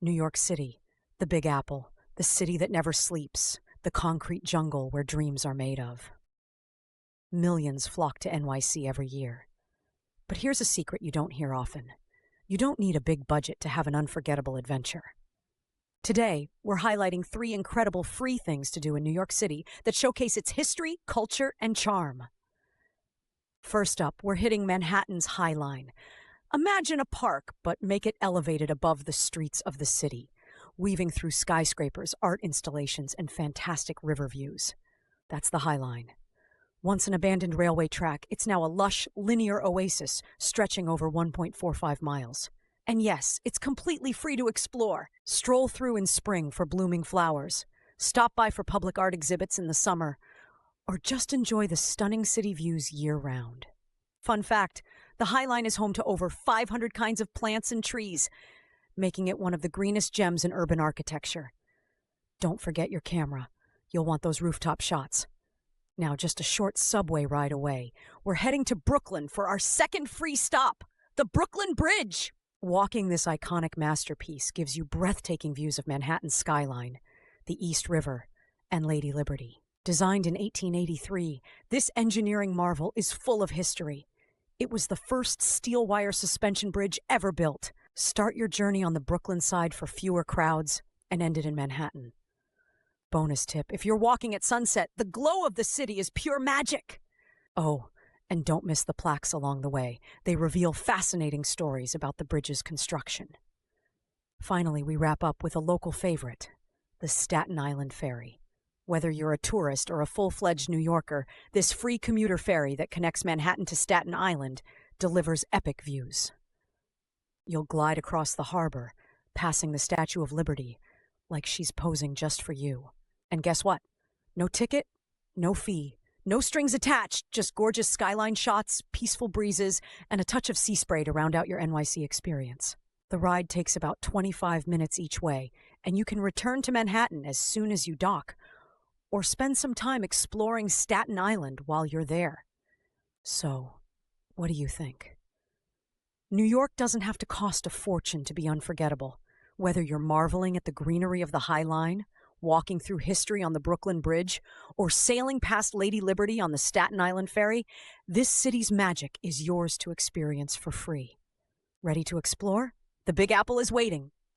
New York City, the Big Apple, the city that never sleeps, the concrete jungle where dreams are made of. Millions flock to NYC every year. But here's a secret you don't hear often. You don't need a big budget to have an unforgettable adventure. Today, we're highlighting 3 incredible free things to do in New York City that showcase its history, culture, and charm. First up, we're hitting Manhattan's Highline. Imagine a park, but make it elevated above the streets of the city, weaving through skyscrapers, art installations, and fantastic river views. That's the Highline. Once an abandoned railway track, it's now a lush, linear oasis stretching over 1.45 miles. And yes, it's completely free to explore. Stroll through in spring for blooming flowers, stop by for public art exhibits in the summer, or just enjoy the stunning city views year-round. Fun fact, the Highline is home to over 500 kinds of plants and trees, making it one of the greenest gems in urban architecture. Don't forget your camera. You'll want those rooftop shots. Now, just a short subway ride away, we're heading to Brooklyn for our second free stop, the Brooklyn Bridge. Walking this iconic masterpiece gives you breathtaking views of Manhattan's skyline, the East River, and Lady Liberty. Designed in 1883, this engineering marvel is full of history. It was the first steel wire suspension bridge ever built. Start your journey on the Brooklyn side for fewer crowds and end it in Manhattan. Bonus tip, if you're walking at sunset, the glow of the city is pure magic. Oh, and don't miss the plaques along the way. They reveal fascinating stories about the bridge's construction. Finally, we wrap up with a local favorite, the Staten Island Ferry. Whether you're a tourist or a full-fledged New Yorker, this free commuter ferry that connects Manhattan to Staten Island delivers epic views. You'll glide across the harbor, passing the Statue of Liberty, like she's posing just for you. And guess what? No ticket, no fee, no strings attached, just gorgeous skyline shots, peaceful breezes, and a touch of sea spray to round out your NYC experience. The ride takes about 25 minutes each way, and you can return to Manhattan as soon as you dock, or spend some time exploring Staten Island while you're there. So, what do you think? New York doesn't have to cost a fortune to be unforgettable. Whether you're marveling at the greenery of the High Line, walking through history on the Brooklyn Bridge, or sailing past Lady Liberty on the Staten Island Ferry, this city's magic is yours to experience for free. Ready to explore? The Big Apple is waiting.